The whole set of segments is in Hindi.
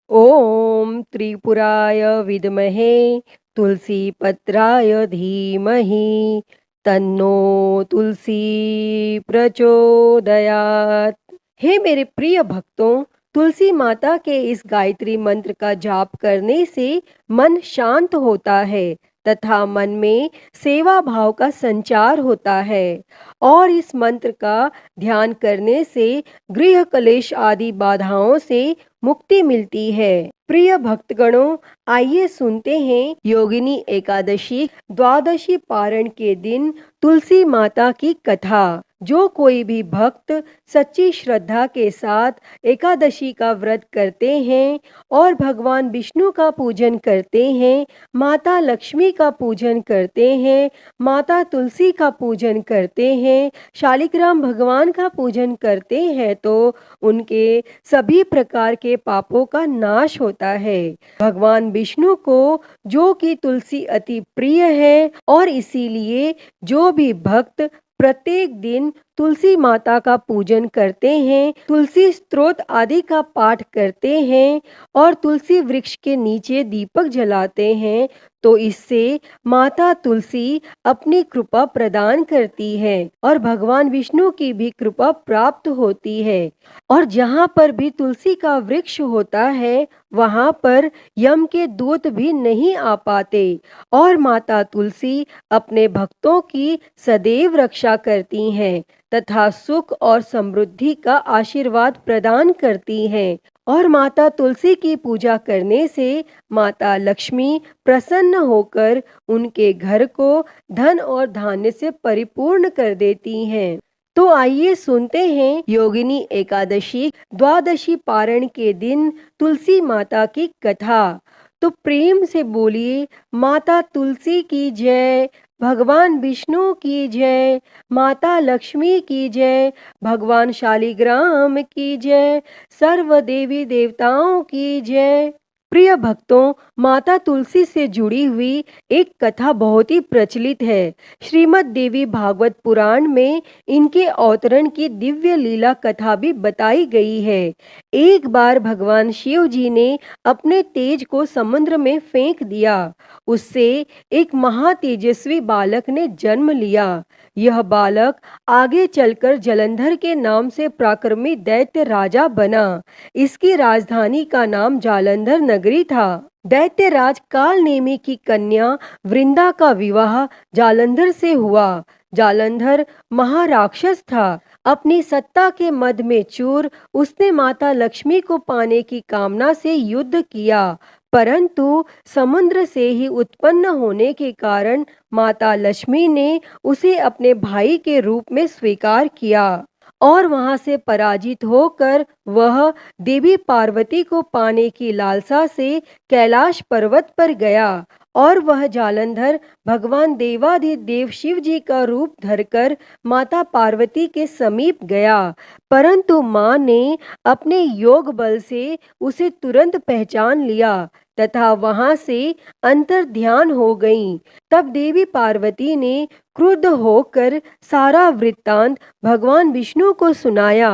ॐ त्रिपुराय विद्महे तुलसीपत्राय धीमहि तन्नो तुलसी प्रचोदयात्। हे मेरे प्रिय भक्तों, तुलसी माता के इस गायत्री मंत्र का जाप करने से मन शांत होता है तथा मन में सेवा भाव का संचार होता है और इस मंत्र का ध्यान करने से गृह कलेश आदि बाधाओं से मुक्ति मिलती है। प्रिय भक्तगणों, आइए सुनते हैं योगिनी एकादशी द्वादशी पारण के दिन तुलसी माता की कथा। जो कोई भी भक्त सच्ची श्रद्धा के साथ एकादशी का व्रत करते हैं और भगवान विष्णु का पूजन करते हैं, माता लक्ष्मी का पूजन करते हैं, माता तुलसी का पूजन करते हैं, शालिग्राम भगवान का पूजन करते हैं तो उनके सभी प्रकार के पापों का नाश होता है। भगवान विष्णु को जो कि तुलसी अति प्रिय है और इसीलिए जो भी भक्त प्रत्येक दिन तुलसी माता का पूजन करते हैं, तुलसी स्तोत्र आदि का पाठ करते हैं और तुलसी वृक्ष के नीचे दीपक जलाते हैं तो इससे माता तुलसी अपनी कृपा प्रदान करती है और भगवान विष्णु की भी कृपा प्राप्त होती है। और जहाँ पर भी तुलसी का वृक्ष होता है वहाँ पर यम के दूत भी नहीं आ पाते और माता तुलसी अपने भक्तों की सदैव रक्षा करती हैं तथा सुख और समृद्धि का आशीर्वाद प्रदान करती हैं। और माता तुलसी की पूजा करने से माता लक्ष्मी प्रसन्न होकर उनके घर को धन और धान्य से परिपूर्ण कर देती हैं। तो आइए सुनते हैं योगिनी एकादशी द्वादशी पारण के दिन तुलसी माता की कथा। तो प्रेम से बोलिए, माता तुलसी की जय, भगवान विष्णु की जय, माता लक्ष्मी की जय, भगवान शालिग्राम की जय, सर्व देवी देवताओं की जय। प्रिय भक्तों, माता तुलसी से जुड़ी हुई एक कथा बहुत ही प्रचलित है। श्रीमद् देवी भागवत पुराण में इनके अवतरण की दिव्य लीला कथा भी बताई गई है। एक बार भगवान शिव जी ने अपने तेज को समुद्र में फेंक दिया। उससे एक महातेजस्वी बालक ने जन्म लिया। यह बालक आगे चलकर जलंधर के नाम से पराक्रमी दैत्य राजा बना। इसकी राजधानी का नाम जालंधर नगरी था। दैत्यराज कालनेमी की कन्या वृंदा का विवाह जालंधर से हुआ। जालंधर महाराक्षस था। अपनी सत्ता के मद में चूर उसने माता लक्ष्मी को पाने की कामना से युद्ध किया, परंतु समुद्र से ही उत्पन्न होने के कारण माता लक्ष्मी ने उसे अपने भाई के रूप में स्वीकार किया और वहां से पराजित होकर वह देवी पार्वती को पाने की लालसा से कैलाश पर्वत पर गया और वह जालंधर भगवान देवाधिदेव शिव जी का रूप धरकर माता पार्वती के समीप गया, परंतु मां ने अपने योग बल से उसे तुरंत पहचान लिया तथा वहां से अंतर ध्यान हो गईं। तब देवी पार्वती ने क्रुद्ध होकर सारा वृत्तांत भगवान विष्णु को सुनाया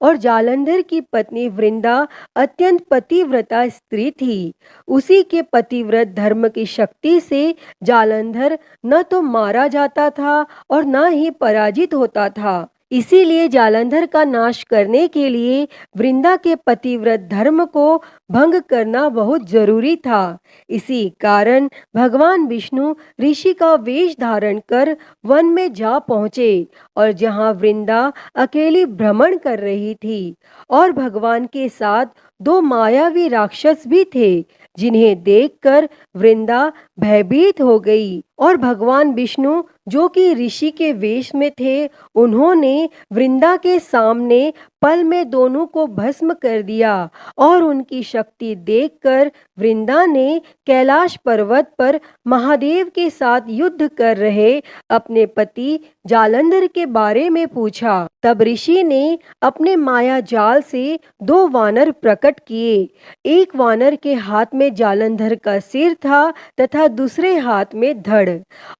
और जालंधर की पत्नी वृंदा अत्यंत पतिव्रता स्त्री थी। उसी के पतिव्रत धर्म की शक्ति से जालंधर न तो मारा जाता था और न ही पराजित होता था। इसीलिए जालंधर का नाश करने के लिए वृंदा के पतिव्रत धर्म को भंग करना बहुत जरूरी था। इसी कारण भगवान विष्णु ऋषि का वेश धारण कर वन में जा पहुंचे और जहां वृंदा अकेली भ्रमण कर रही थी और भगवान के साथ दो मायावी राक्षस भी थे, जिन्हें देखकर वृंदा भयभीत हो गई और भगवान विष्णु जो कि ऋषि के वेश में थे, उन्होंने वृंदा के सामने पल में दोनों को भस्म कर दिया और उनकी शक्ति देखकर वृंदा ने कैलाश पर्वत पर महादेव के साथ युद्ध कर रहे अपने पति जालंधर के बारे में पूछा। तब ऋषि ने अपने माया जाल से दो वानर प्रकट किए। एक वानर के हाथ में जालंधर का सिर था तथा दूसरे हाथ में धड़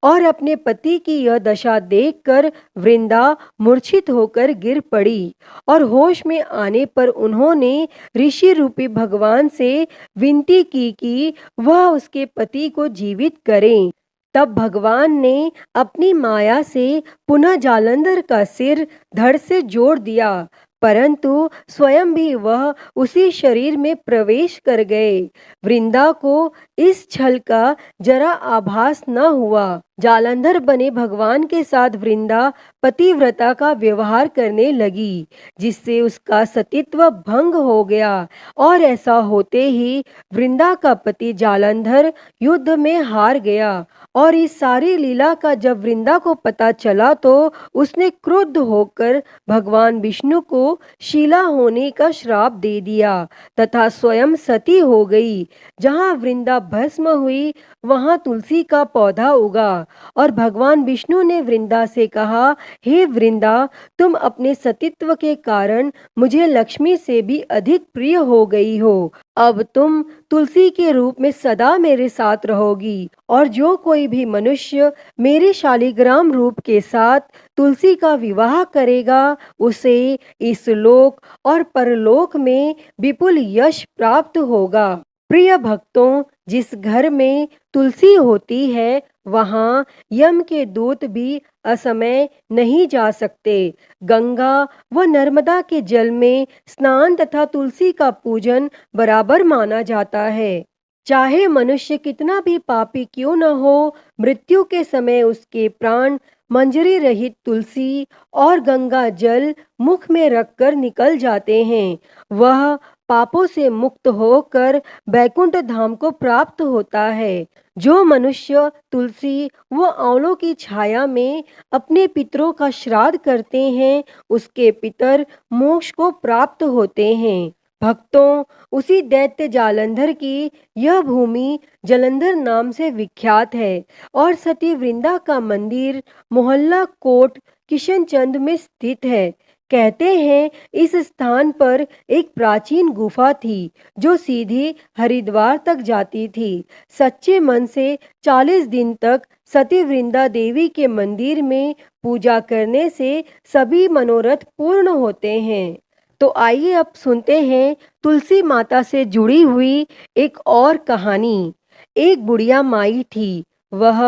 और अपने पति तुलसी की यह दशा देखकर वृंदा मूर्छित होकर गिर पड़ी और होश में आने पर उन्होंने ऋषि रूपी भगवान से विनती की कि वह उसके पति को जीवित करें। तब भगवान ने अपनी माया से पुनः जालंधर का सिर धड़ से जोड़ दिया, परंतु स्वयं भी वह उसी शरीर में प्रवेश कर गए। वृंदा को इस छल का जरा आभास न हुआ। जालंधर बने भगवान के साथ वृंदा पतिव्रता का व्यवहार करने लगी, जिससे उसका सतीत्व भंग हो गया और ऐसा होते ही वृंदा का पति जालंधर युद्ध में हार गया। और इस सारी लीला का जब वृंदा को पता चला तो उसने क्रुद्ध होकर भगवान विष्णु को शीला होने का श्राप दे दिया तथा स्वयं सती हो गई। जहाँ वृंदा भस्म हुई वहाँ तुलसी का पौधा उगा और भगवान विष्णु ने वृंदा से कहा, हे वृंदा, तुम अपने सतीत्व के कारण मुझे लक्ष्मी से भी अधिक प्रिय हो गई हो। अब तुम तुलसी के रूप में सदा मेरे साथ रहोगी और जो कोई भी मनुष्य मेरे शालिग्राम रूप के साथ तुलसी का विवाह करेगा उसे इस लोक और परलोक में विपुल यश प्राप्त होगा। प्रिय भक्तों, जिस घर में तुलसी होती है वहाँ यम के दूत भी असमय नहीं जा सकते। गंगा व नर्मदा के जल में स्नान तथा तुलसी का पूजन बराबर माना जाता है। चाहे मनुष्य कितना भी पापी क्यों न हो, मृत्यु के समय उसके प्राण मंजरी रहित तुलसी और गंगा जल मुख में रखकर निकल जाते हैं। वह पापों से मुक्त होकर बैकुंठ धाम को प्राप्त होता है। जो मनुष्य तुलसी व आंवलों की छाया में अपने पितरों का श्राद्ध करते हैं उसके पितर मोक्ष को प्राप्त होते हैं। भक्तों, उसी दैत्य जालंधर की यह भूमि जलंधर नाम से विख्यात है और सती वृंदा का मंदिर मोहल्ला कोट किशनचंद में स्थित है। कहते हैं इस स्थान पर एक प्राचीन गुफा थी जो सीधी हरिद्वार तक जाती थी। सच्चे मन से 40 दिन तक सती वृंदा देवी के मंदिर में पूजा करने से सभी मनोरथ पूर्ण होते हैं। तो आइए अब सुनते हैं तुलसी माता से जुड़ी हुई एक और कहानी। एक बुढ़िया माई थी। वह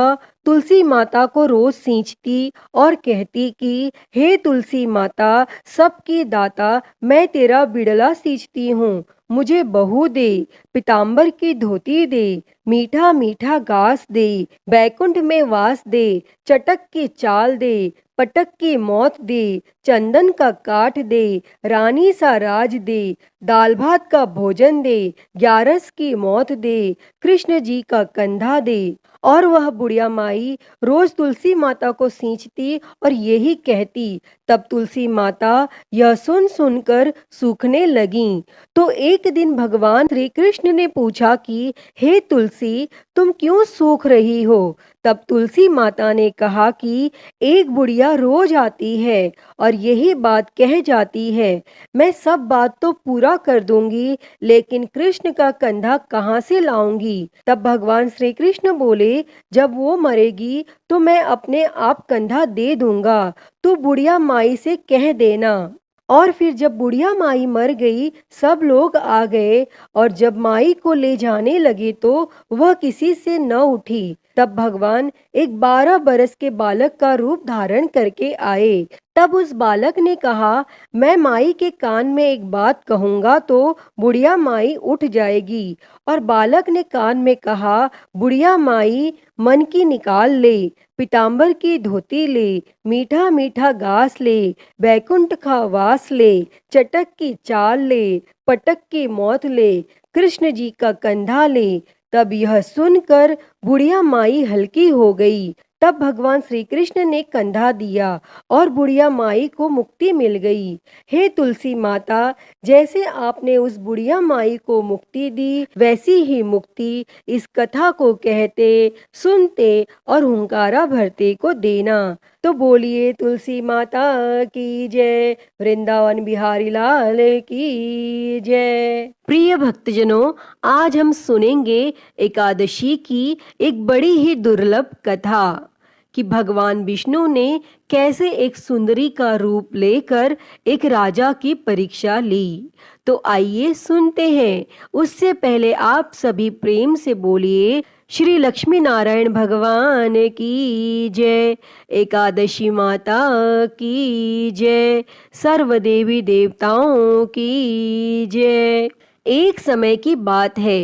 तुलसी माता को रोज सींचती और कहती कि हे तुलसी माता, सबकी दाता, मैं तेरा बिड़ला सींचती हूँ, मुझे बहू दे, पीताम्बर की धोती दे, मीठा मीठा घास दे, बैकुंठ में वास दे, चटक की चाल दे, पटक की मौत दे, चंदन का काठ दे, रानी सा राज दे, दाल भात का भोजन दे, ग्यारस की मौत दे, कृष्ण जी का कंधा दे। और वह बुढ़िया माई रोज तुलसी माता को सींचती और यही कहती। तब तुलसी माता यह सुन सुनकर सूखने लगीं। तो एक दिन भगवान श्री कृष्ण ने पूछा कि हे तुलसी, तुम क्यों सूख रही हो? तब तुलसी माता ने कहा कि एक बुढ़िया रोज आती है और यही बात कह जाती है, मैं सब बात तो पूरा कर दूंगी, लेकिन कृष्ण का कंधा कहाँ से लाऊंगी? तब भगवान श्री कृष्ण बोले, जब वो मरेगी तो मैं अपने आप कंधा दे दूंगा, तू बुढ़िया माई से कह देना। और फिर जब बुढ़िया माई मर गई सब लोग आ गए और जब माई को ले जाने लगे तो वह किसी से न उठी। तब भगवान एक 12 बरस के बालक का रूप धारण करके आए। तब उस बालक ने कहा, मैं माई के कान में एक बात कहूंगा तो बुढ़िया माई उठ जाएगी। और बालक ने कान में कहा, बुढ़िया माई मन की निकाल ले, पीताम्बर की धोती ले, मीठा मीठा घास ले, बैकुंठ का वास ले, चटक की चाल ले, पटक की मौत ले, कृष्ण जी का कंधा ले। तब यह सुनकर बुढ़िया माई हल्की हो गई। तब भगवान श्री कृष्ण ने कंधा दिया और बुढ़िया माई को मुक्ति मिल गई। हे तुलसी माता, जैसे आपने उस बुढ़िया माई को मुक्ति दी वैसी ही मुक्ति इस कथा को कहते, सुनते और हुंकारा भरते को देना। तो बोलिए तुलसी माता की जय, वृंदावन बिहारी लाल की जय। प्रिय भक्तजनों, आज हम सुनेंगे एकादशी की एक बड़ी ही दुर्लभ कथा। कि भगवान विष्णु ने कैसे एक सुंदरी का रूप लेकर एक राजा की परीक्षा ली। तो आइए सुनते हैं। उससे पहले आप सभी प्रेम से बोलिए श्री लक्ष्मी नारायण भगवान की जय, एकादशी माता की जय, सर्व देवी देवताओं की जय। एक समय की बात है,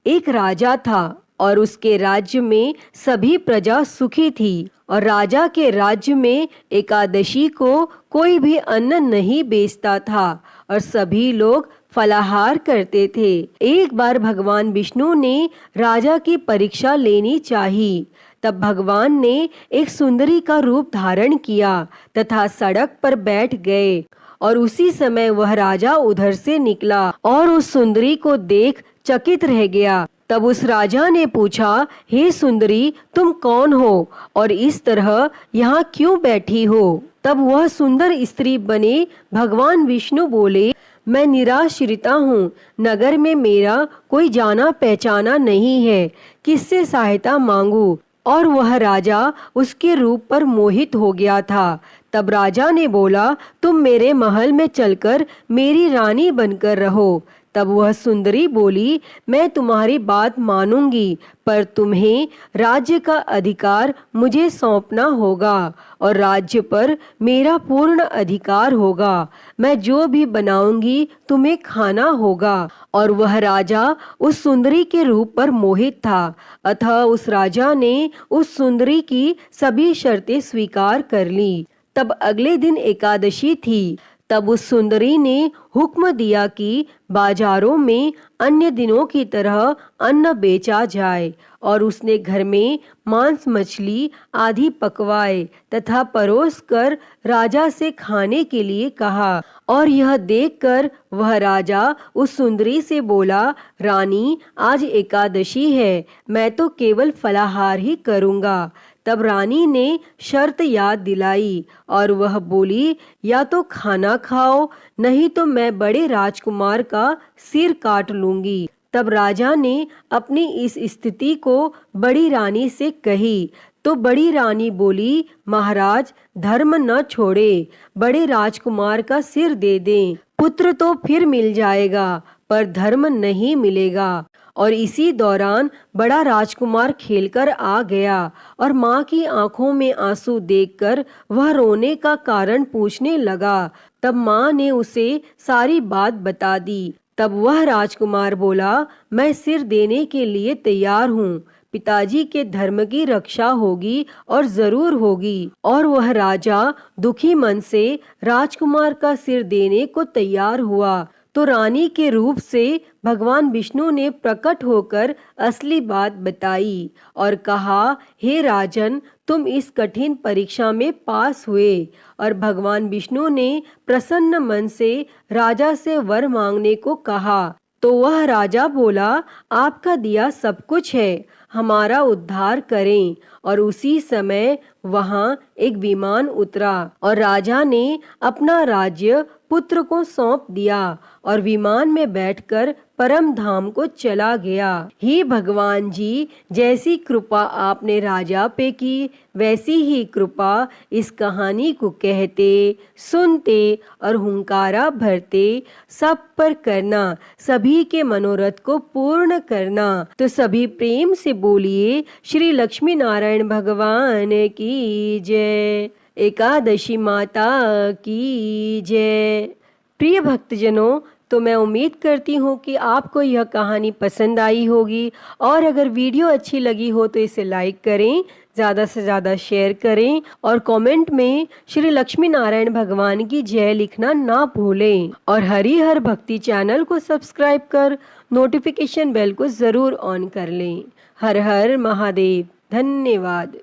एक राजा था और उसके राज्य में सभी प्रजा सुखी थी और राजा के राज्य में एकादशी को कोई भी अन्न नहीं बेचता था और सभी लोग फलाहार करते थे। एक बार भगवान विष्णु ने राजा की परीक्षा लेनी चाहिए। तब भगवान ने एक सुंदरी का रूप धारण किया तथा सड़क पर बैठ गए और उसी समय वह राजा उधर से निकला और उस सुंदरी को देख चकित रह गया। तब उस राजा ने पूछा, हे सुंदरी, तुम कौन हो और इस तरह यहाँ क्यों बैठी हो? तब वह सुंदर स्त्री बने भगवान विष्णु बोले, मैं निराश्रिता हूँ, नगर में मेरा कोई जाना पहचाना नहीं है, किससे सहायता मांगू? और वह राजा उसके रूप पर मोहित हो गया था। तब राजा ने बोला, तुम मेरे महल में चलकर मेरी रानी बनकर रहो। तब वह सुंदरी बोली, मैं तुम्हारी बात मानूंगी, पर तुम्हें राज्य का अधिकार मुझे सौंपना होगा और राज्य पर मेरा पूर्ण अधिकार होगा। मैं जो भी बनाऊंगी तुम्हें खाना होगा। और वह राजा उस सुंदरी के रूप पर मोहित था, अतः उस राजा ने उस सुंदरी की सभी शर्तें स्वीकार कर ली। तब अगले दिन एकादशी थी। तब उस सुंदरी ने हुक्म दिया कि बाजारों में अन्य दिनों की तरह अन्न बेचा जाए और उसने घर में मांस मछली आदि पकवाए तथा परोस कर राजा से खाने के लिए कहा। और यह देखकर वह राजा उस सुंदरी से बोला, रानी, आज एकादशी है, मैं तो केवल फलाहार ही करूँगा। तब रानी ने शर्त याद दिलाई और वह बोली, या तो खाना खाओ, नहीं तो मैं बड़े राजकुमार का सिर काट लूंगी। तब राजा ने अपनी इस स्थिति को बड़ी रानी से कही तो बड़ी रानी बोली, महाराज, धर्म न छोड़े, बड़े राजकुमार का सिर दे दें, पुत्र तो फिर मिल जाएगा पर धर्म नहीं मिलेगा। और इसी दौरान बड़ा राजकुमार खेलकर आ गया और माँ की आंखों में आंसू देखकर वह रोने का कारण पूछने लगा। तब माँ ने उसे सारी बात बता दी। तब वह राजकुमार बोला, मैं सिर देने के लिए तैयार हूँ, पिताजी के धर्म की रक्षा होगी और जरूर होगी। और वह राजा दुखी मन से राजकुमार का सिर देने को तैयार हुआ। तो रानी के रूप से भगवान विष्णु ने प्रकट होकर असली बात बताई और कहा, हे राजन, तुम इस कठिन परीक्षा में पास हुए। और भगवान विष्णु ने प्रसन्न मन से राजा से वर मांगने को कहा। तो वह राजा बोला, आपका दिया सब कुछ है, हमारा उद्धार करें। और उसी समय वहां एक विमान उतरा और राजा ने अपना राज्य पुत्र को सौंप दिया और विमान में बैठकर परम धाम को चला गया। हे भगवान जी, जैसी कृपा आपने राजा पे की, वैसी ही कृपा इस कहानी को कहते, सुनते और हुंकारा भरते सब पर करना, सभी के मनोरथ को पूर्ण करना। तो सभी प्रेम से बोलिए श्री लक्ष्मी नारायण भगवान की जय, एकादशी माता की जय। प्रिय भक्तजनों, तो मैं उम्मीद करती हूँ कि आपको यह कहानी पसंद आई होगी और अगर वीडियो अच्छी लगी हो तो इसे लाइक करें, ज़्यादा से ज़्यादा शेयर करें और कमेंट में श्री लक्ष्मी नारायण भगवान की जय लिखना ना भूलें। और हरिहर भक्ति चैनल को सब्सक्राइब कर नोटिफिकेशन बेल को ज़रूर ऑन कर लें। हर हर महादेव। धन्यवाद।